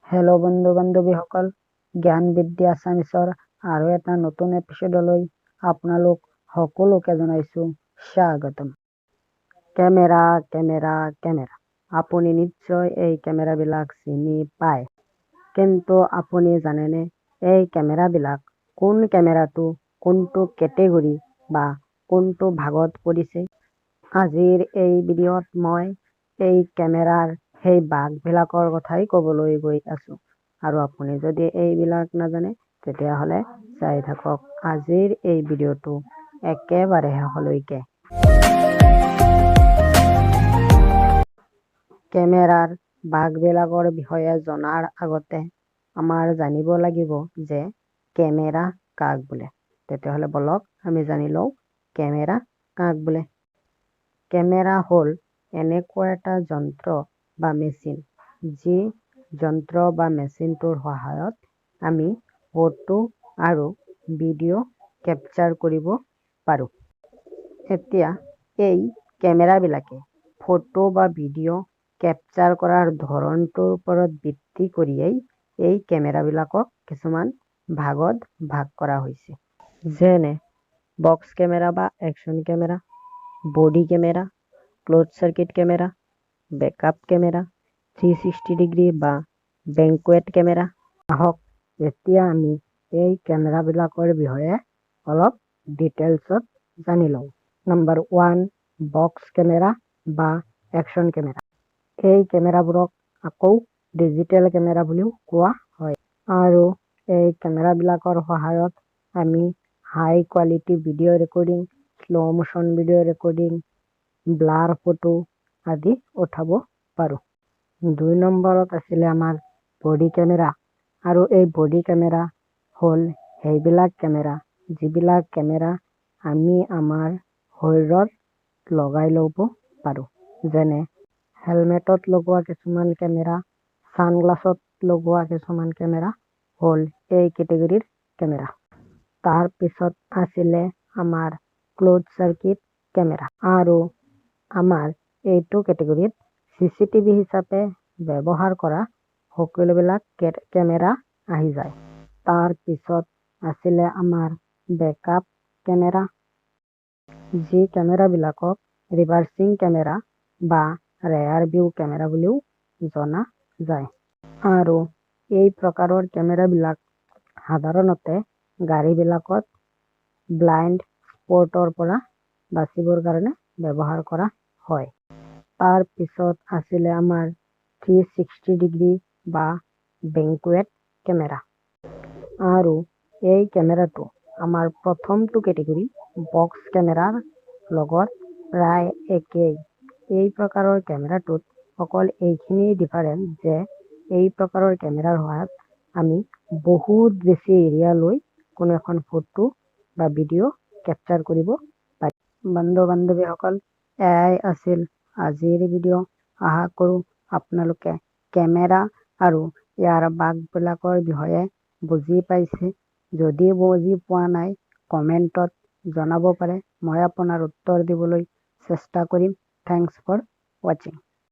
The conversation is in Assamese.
হেল্ল' বন্ধু বান্ধৱীসকল, জ্ঞান বিদ্যা আছামিছৰ আৰু এটা নতুন এপিছডলৈ আপোনালোক সকলোকে জনাইছো স্বাগতম। কেমেৰা কেমেৰা কেমেৰা, আপুনি নিশ্চয় এই কেমেৰাবিলাক চিনি পায়, কিন্তু আপুনি জানেনে এই কেমেৰাবিলাক কোন কেমেৰাটো কোনটো কেটেগৰী বা কোনটো ভাগত পৰিছে? আজিৰ এই ভিডিঅ'ত মই এই কেমেৰাৰ সেই ভাগবিলাকৰ কথাই ক'বলৈ গৈ আছো, আৰু আপুনি যদি এইবিলাক নাজানে তেতিয়াহ'লে চাই থাকক আজিৰ এই ভিডিঅ'টো একেবাৰে শেষলৈকে। কেমেৰাৰ ভাগবিলাকৰ বিষয়ে জনাৰ আগতে আমাৰ জানিব লাগিব যে কেমেৰা কাক বোলে। তেতিয়াহ'লে বলক আমি জানি লওঁ কেমেৰা কাক বোলে। কেমেৰা হ'ল এনেকুৱা এটা যন্ত্ৰ বা মেচিন, যি যন্ত্ৰ বা মেচিনটোৰ সহায়ত আমি ফটো আৰু ভিডিঅ' কেপচাৰ কৰিব পাৰোঁ। এতিয়া এই কেমেৰাবিলাকে ফটো বা ভিডিঅ' কেপচাৰ কৰাৰ ধৰণটোৰ ওপৰত ভিত্তি কৰিয়েই এই কেমেৰাবিলাকক কিছুমান ভাগত ভাগ কৰা হৈছে, যেনে বক্স কেমেৰা বা action camera, body camera, close circuit camera, backup camera, 360 degree বা বেংকুৱেট কেমেৰা। আহক এতিয়া আমি এই কেমেৰাবিলাকৰ বিষয়ে অলপ ডিটেইলছত জানি লওঁ। নম্বৰ 1, বক্স কেমেৰা বা একশ্যন কেমেৰা। এই কেমেৰাবোৰক আকৌ ডিজিটেল কেমেৰা বুলিও কোৱা হয়, আৰু এই কেমেৰাবিলাকৰ সহায়ত আমি high quality video' recording, slow' motion video' recording, blur photo আদি উঠাব পাৰোঁ। 2 নম্বৰত আছিলে আমাৰ বডি কেমেৰা, আৰু এই বডি কেমেৰা হ'ল সেইবিলাক কেমেৰা যিবিলাক কেমেৰা আমি আমাৰ শৰীৰত লগাই ল'ব পাৰোঁ, যেনে হেলমেটত লগোৱা কিছুমান কেমেৰা, ছানগ্লাছত লগোৱা কিছুমান কেমেৰা হ'ল এই কেটেগৰীৰ কেমেৰা। তাৰ পিছত আছিলে আমাৰ ক্লোজ চাৰ্কিট কেমেৰা, আৰু আমাৰ এইটো কেটেগৰীত CCTV হিচাপে ব্যৱহাৰ কৰা সকলোবিলাক কেমেৰা আহি যায়। তাৰ পিছত আছিলে আমাৰ বেকআপ কেমেৰা, যি কেমেৰাবিলাকক ৰিভাৰ্চিং কেমেৰা বা ৰেয়াৰ ভিউ কেমেৰা বুলিও জনা যায়। আৰু এই প্ৰকাৰৰ কেমেৰাবিলাক সাধাৰণতে গাড়ীবিলাকত ব্লাইণ্ড স্পটৰ পৰা বাচিবৰ কাৰণে ব্যৱহাৰ কৰা হয়। তাৰ পিছত আছিলে আমাৰ 360 ডিগ্ৰী বা বেংকুৱেট কেমেৰা, আৰু এই কেমেৰাটো আমাৰ প্ৰথমটো কেটেগৰী বক্স কেমেৰাৰ লগত প্ৰায় একেই। এই প্ৰকাৰৰ কেমেৰাটোত অকল এইখিনিয়ে ডিফাৰেন্স যে এই প্ৰকাৰৰ কেমেৰাৰ সহায়ত আমি বহুত বেছি এৰিয়া লৈ কোনো এখন ফটো বা ভিডিঅ' কেপচাৰ কৰিব পাৰিম। বন্ধু বান্ধৱীসকল, এয়াই আছিল আজিৰ ভিডিঅ'। আশা কৰোঁ আপোনালোকে কেমেৰা আৰু ইয়াৰ ভাগবিলাকৰ বিষয়ে বুজি পাইছে। যদি বুজি পোৱা নাই কমেণ্টত জনাব পাৰে, মই আপোনাৰ উত্তৰ দিবলৈ চেষ্টা কৰিম। থেংকছ ফৰ ৱাচিং।